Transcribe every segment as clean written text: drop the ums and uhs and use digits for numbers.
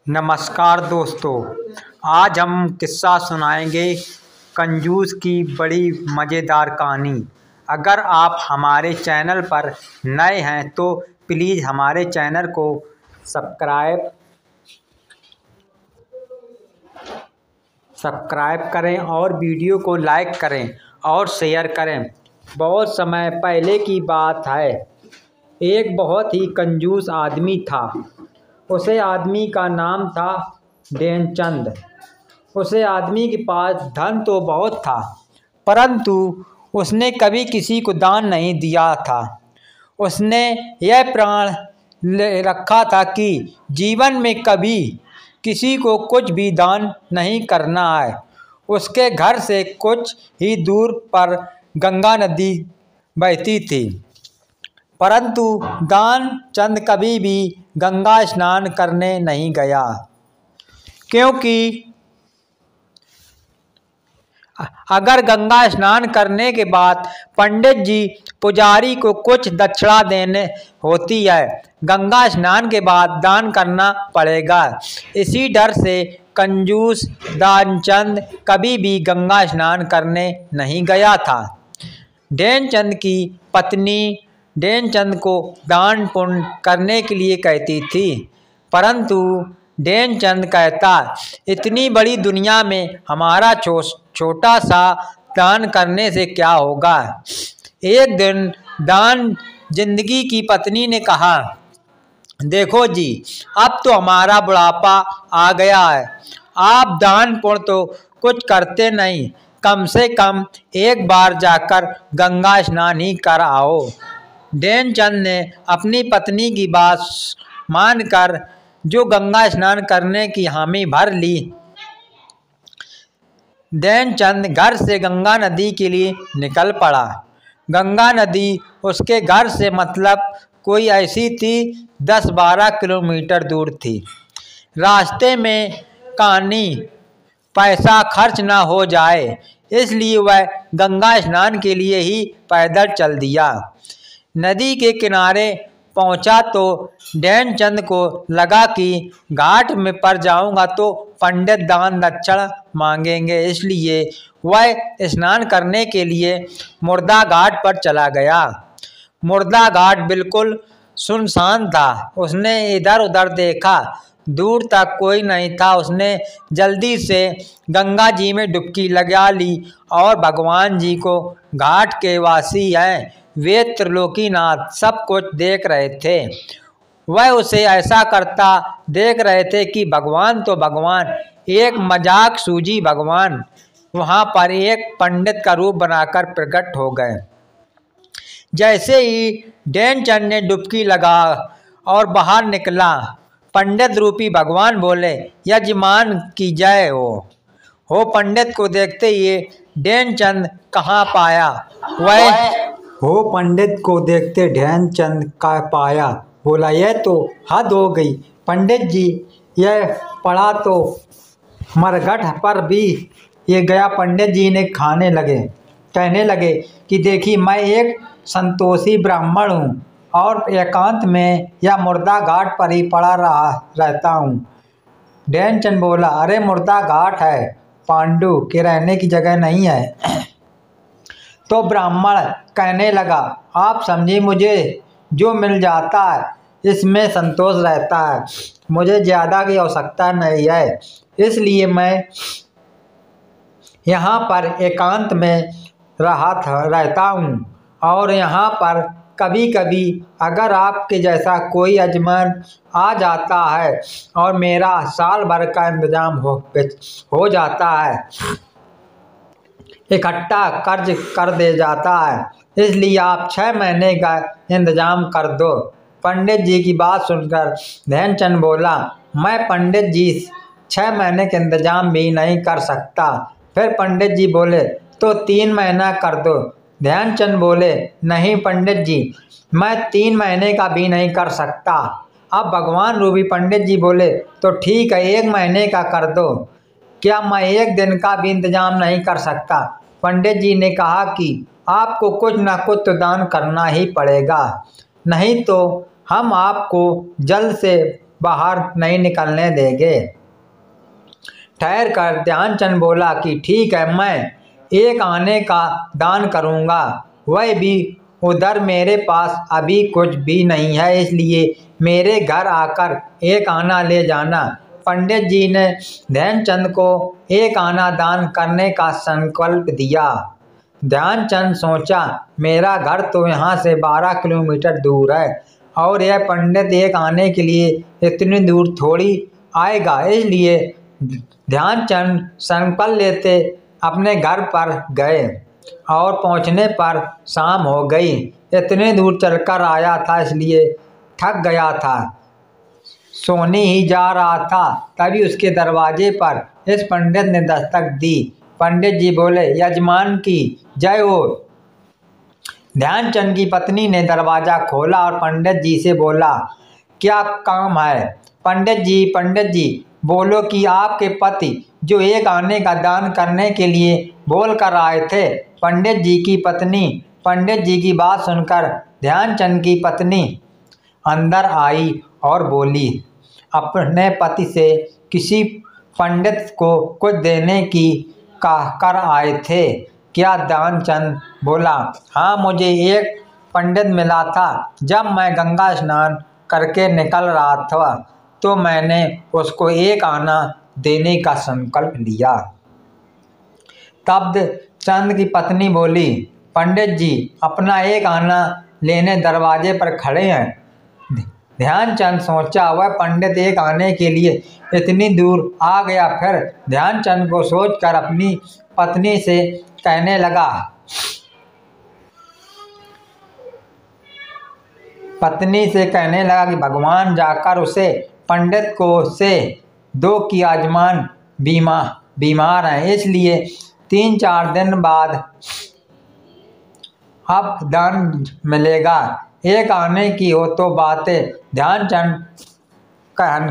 नमस्कार दोस्तों, आज हम किस्सा सुनाएंगे कंजूस की बड़ी मज़ेदार कहानी। अगर आप हमारे चैनल पर नए हैं तो प्लीज़ हमारे चैनल को सब्सक्राइब करें और वीडियो को लाइक करें और शेयर करें। बहुत समय पहले की बात है, एक बहुत ही कंजूस आदमी था। उसे आदमी का नाम था ध्यानचंद। उसे आदमी के पास धन तो बहुत था, परंतु उसने कभी किसी को दान नहीं दिया था। उसने यह प्रण ले रखा था कि जीवन में कभी किसी को कुछ भी दान नहीं करना है। उसके घर से कुछ ही दूर पर गंगा नदी बहती थी, परंतु ध्यानचंद कभी भी गंगा स्नान करने नहीं गया, क्योंकि अगर गंगा स्नान करने के बाद पंडित जी पुजारी को कुछ दक्षिणा देने होती है, गंगा स्नान के बाद दान करना पड़ेगा। इसी डर से कंजूस ध्यानचंद कभी भी गंगा स्नान करने नहीं गया था। ध्यानचंद की पत्नी ध्यानचंद को दान पुण्य करने के लिए कहती थी, परंतु ध्यानचंद कहता, इतनी बड़ी दुनिया में हमारा छोटा सा दान करने से क्या होगा। एक दिन दान जिंदगी की पत्नी ने कहा, देखो जी, अब तो हमारा बुढ़ापा आ गया है, आप दान पुण्य तो कुछ करते नहीं, कम से कम एक बार जाकर गंगा स्नान ही कर आओ। ध्यानचंद ने अपनी पत्नी की बात मानकर जो गंगा स्नान करने की हामी भर ली। ध्यानचंद घर से गंगा नदी के लिए निकल पड़ा। गंगा नदी उसके घर से मतलब कोई ऐसी थी 10-12 किलोमीटर दूर थी। रास्ते में कहीं पैसा खर्च न हो जाए, इसलिए वह गंगा स्नान के लिए ही पैदल चल दिया। नदी के किनारे पहुंचा तो ध्यानचंद को लगा कि घाट में पर जाऊंगा तो पंडित दान दक्षिणा मांगेंगे, इसलिए वह स्नान करने के लिए मुर्दा घाट पर चला गया। मुर्दा घाट बिल्कुल सुनसान था। उसने इधर उधर देखा, दूर तक कोई नहीं था। उसने जल्दी से गंगा जी में डुबकी लगा ली और भगवान जी को घाट के वासी हैं, वे त्रिलोकीनाथ सब कुछ देख रहे थे। वह उसे ऐसा करता देख रहे थे कि भगवान तो भगवान, एक मजाक सूझी भगवान वहां पर एक पंडित का रूप बनाकर प्रकट हो गए। जैसे ही ध्यानचंद ने डुबकी लगा और बाहर निकला, पंडित रूपी भगवान बोले, यजमान की जय हो। पंडित को देखते ही ध्यानचंद कहाँ पाया, पंडित को देखते ध्यानचंद का पाया, बोला, यह तो हद हो गई पंडित जी, यह पड़ा तो मरघट पर भी ये गया। पंडित जी ने कहने लगे कि देखिए, मैं एक संतोषी ब्राह्मण हूँ और एकांत में या मुर्दा घाट पर ही पड़ा रहता हूँ। ध्यानचंद बोला, अरे मुर्दा घाट है, पांडु के रहने की जगह नहीं है। तो ब्राह्मण कहने लगा, आप समझिए, मुझे जो मिल जाता है इसमें संतोष रहता है, मुझे ज़्यादा की आवश्यकता नहीं है, इसलिए मैं यहाँ पर एकांत में रहता हूँ। और यहाँ पर कभी कभी अगर आपके जैसा कोई यजमान आ जाता है और मेरा साल भर का इंतजाम हो जाता है, इकट्ठा कर्ज कर दे जाता है, इसलिए आप 6 महीने का इंतजाम कर दो। पंडित जी की बात सुनकर ध्यानचंद बोला, मैं पंडित जी 6 महीने के इंतजाम भी नहीं कर सकता। फिर पंडित जी बोले, तो 3 महीना कर दो। ध्यानचंद बोले, नहीं पंडित जी, मैं 3 महीने का भी नहीं कर सकता। अब भगवान रूपी पंडित जी बोले, तो ठीक है, 1 महीने का कर दो। क्या मैं 1 दिन का भी इंतजाम नहीं कर सकता? पंडित जी ने कहा कि आपको कुछ न कुछ तो दान करना ही पड़ेगा, नहीं तो हम आपको जल्द से बाहर नहीं निकलने देंगे। ठहर कर ध्यानचंद बोला कि ठीक है, मैं एक आने का दान करूँगा, वह भी उधर मेरे पास अभी कुछ भी नहीं है, इसलिए मेरे घर आकर एक आना ले जाना। पंडित जी ने ध्यानचंद को एक आना दान करने का संकल्प दिया। ध्यानचंद सोचा, मेरा घर तो यहाँ से 12 किलोमीटर दूर है और यह पंडित एक आने के लिए इतनी दूर थोड़ी आएगा, इसलिए ध्यानचंद संकल्प लेते अपने घर पर गए और पहुँचने पर शाम हो गई। इतने दूर चलकर आया था, इसलिए थक गया था, सोने ही जा रहा था, तभी उसके दरवाजे पर इस पंडित ने दस्तक दी। पंडित जी बोले, यजमान की जय हो। ध्यानचंद की पत्नी ने दरवाजा खोला और पंडित जी से बोला, क्या काम है? पंडित जी बोलो कि आपके पति जो एक आने का दान करने के लिए बोल कर आए थे। पंडित जी की पत्नी पंडित जी की बात सुनकर ध्यानचंद की पत्नी अंदर आई और बोली, अपने पति से किसी पंडित को कुछ देने की कहकर आए थे क्या? ध्यानचंद बोला, हाँ, मुझे एक पंडित मिला था। जब मैं गंगा स्नान करके निकल रहा था तो मैंने उसको एक आना देने का संकल्प लिया। तब चंद की पत्नी बोली, पंडित जी अपना एक आना लेने दरवाजे पर खड़े हैं। ध्यानचंद सोचा, वह पंडित एक आने के लिए इतनी दूर आ गया। फिर ध्यानचंद को सोचकर अपनी पत्नी से कहने लगा कि भगवान जाकर उसे पंडित को से दो कि यजमान बीमार हैं, इसलिए 3-4 दिन बाद अब दान मिलेगा। एक आने की हो तो बातें ध्यानचंद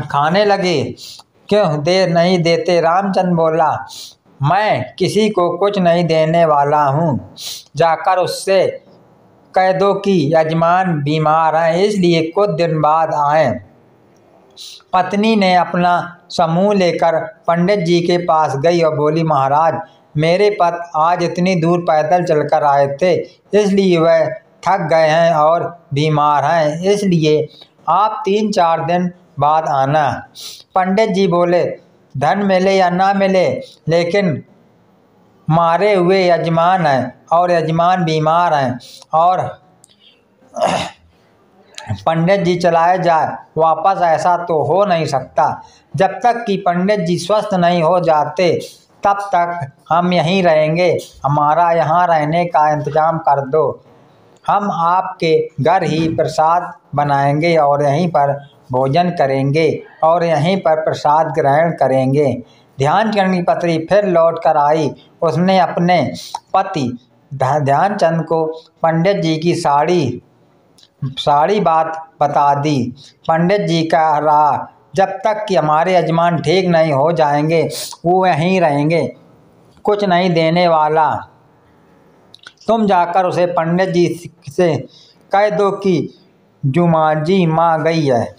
खाने लगे, क्यों नहीं देते? रामचंद बोला, मैं किसी को कुछ नहीं देने वाला हूँ, जाकर उससे कह दो कि यजमान बीमार हैं, इसलिए कुछ दिन बाद आए। पत्नी ने अपना समूह लेकर पंडित जी के पास गई और बोली, महाराज, मेरे पति आज इतनी दूर पैदल चलकर आए थे, इसलिए वह थक गए हैं और बीमार हैं, इसलिए आप 3-4 दिन बाद आना। पंडित जी बोले, धन मिले या ना मिले, लेकिन मारे हुए यजमान हैं और यजमान बीमार हैं और पंडित जी चलाए जाए वापस, ऐसा तो हो नहीं सकता। जब तक कि पंडित जी स्वस्थ नहीं हो जाते तब तक हम यहीं रहेंगे, हमारा यहाँ रहने का इंतजाम कर दो। हम आपके घर ही प्रसाद बनाएंगे और यहीं पर भोजन करेंगे और यहीं पर प्रसाद ग्रहण करेंगे। ध्यानचंद की पत्नी फिर लौट कर आई। उसने अपने पति ध्यानचंद को पंडित जी की सारी बात बता दी। पंडित जी कह रहा, जब तक कि हमारे यजमान ठीक नहीं हो जाएंगे वो यहीं रहेंगे, कुछ नहीं देने वाला। तुम जाकर उसे पंडित जी से कह दो कि जुमाजी माँ गई है।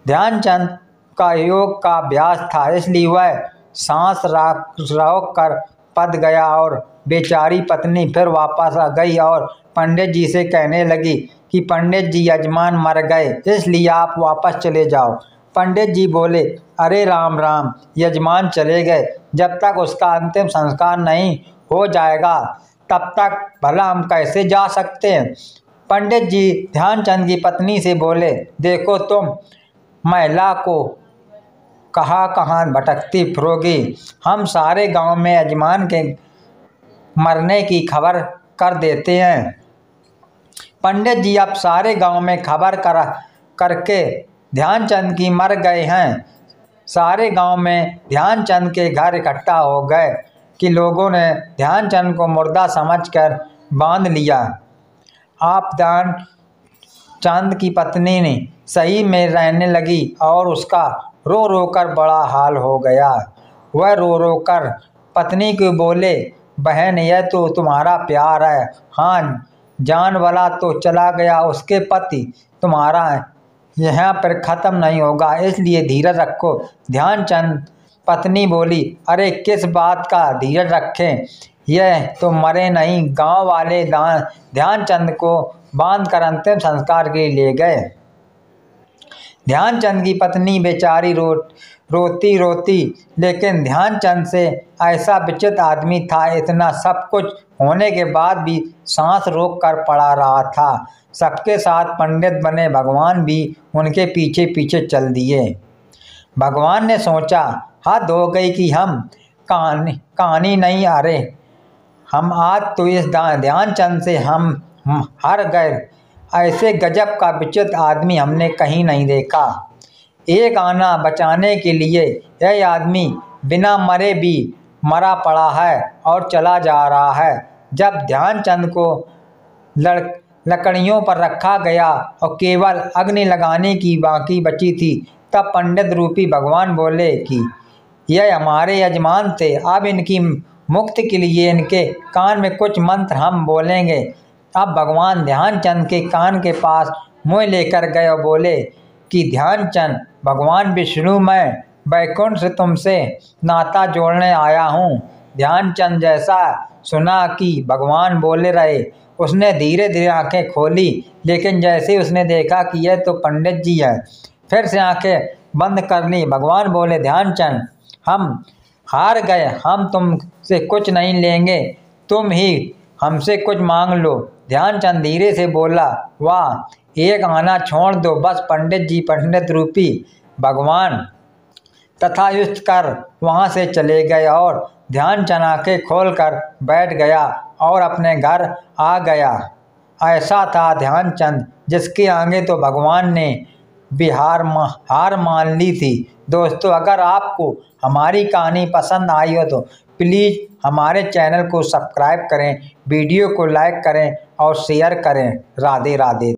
ध्यानचंद का योग का अभ्यास था, इसलिए वह सांस रोक कर पद गया और बेचारी पत्नी फिर वापस आ गई और पंडित जी से कहने लगी कि पंडित जी यजमान मर गए, इसलिए आप वापस चले जाओ। पंडित जी बोले, अरे राम राम, यजमान चले गए, जब तक उसका अंतिम संस्कार नहीं हो जाएगा तब तक भला हम कैसे जा सकते हैं? पंडित जी ध्यानचंद की पत्नी से बोले, देखो तुम महिला को कहाँ भटकती फिरोगी, हम सारे गांव में यजमान के मरने की खबर कर देते हैं। पंडित जी अब सारे गांव में खबर करके ध्यानचंद की मर गए हैं। सारे गांव में ध्यानचंद के घर इकट्ठा हो गए कि लोगों ने ध्यानचंद को मुर्दा समझकर बांध लिया। आप ध्यानचंद की पत्नी ने सही में रहने लगी और उसका रो रो कर बड़ा हाल हो गया। वह रो रो कर पत्नी को बोले, बहन, यह तो तुम्हारा प्यार है, हाँ, जान वाला तो चला गया, उसके पति तुम्हारा यहाँ पर ख़त्म नहीं होगा, इसलिए धीरज रखो। ध्यानचंद पत्नी बोली, अरे किस बात का धीरज रखें, यह तो मरे नहीं। गांव वाले ध्यानचंद को बांधकर अंतिम संस्कार के लिए ले गए। ध्यानचंद की पत्नी बेचारी रोती रोती, लेकिन ध्यानचंद से ऐसा विचित्र आदमी था, इतना सब कुछ होने के बाद भी सांस रोक कर पड़ा रहा था। सबके साथ पंडित बने भगवान भी उनके पीछे पीछे चल दिए। भगवान ने सोचा, हद हो गई कि हम कहानी नहीं आ रहे, हम आज तो इस ध्यानचंद से हम हार गए। ऐसे गजब का विचित्र आदमी हमने कहीं नहीं देखा। एक आना बचाने के लिए यह आदमी बिना मरे भी मरा पड़ा है और चला जा रहा है। जब ध्यानचंद को लकड़ियों पर रखा गया और केवल अग्नि लगाने की बाकी बची थी, तब पंडित रूपी भगवान बोले कि यह हमारे यजमान थे, अब इनकी मुक्ति के लिए इनके कान में कुछ मंत्र हम बोलेंगे। अब भगवान ध्यानचंद के कान के पास मुँह लेकर गए और बोले कि ध्यानचंद, भगवान विष्णु, मैं बैकुंठ से तुमसे नाता जोड़ने आया हूँ। ध्यानचंद जैसा सुना कि भगवान बोले रहे, उसने धीरे धीरे आंखें खोली, लेकिन जैसे उसने देखा कि यह तो पंडित जी है, फिर से आंखें बंद कर ली। भगवान बोले, ध्यानचंद, हम हार गए, हम तुमसे कुछ नहीं लेंगे, तुम ही हमसे कुछ मांग लो। ध्यानचंद धीरे से बोला, वाह, एक आना छोड़ दो बस। पंडित जी पंडित रूपी भगवान तथायुक्त कर वहाँ से चले गए और ध्यानचंद आंखें खोलकर बैठ गया और अपने घर आ गया। ऐसा था ध्यानचंद जिसके आगे तो भगवान ने भी हार मान ली थी। दोस्तों, अगर आपको हमारी कहानी पसंद आई हो तो प्लीज़ हमारे चैनल को सब्सक्राइब करें, वीडियो को लाइक करें और शेयर करें। राधे राधे।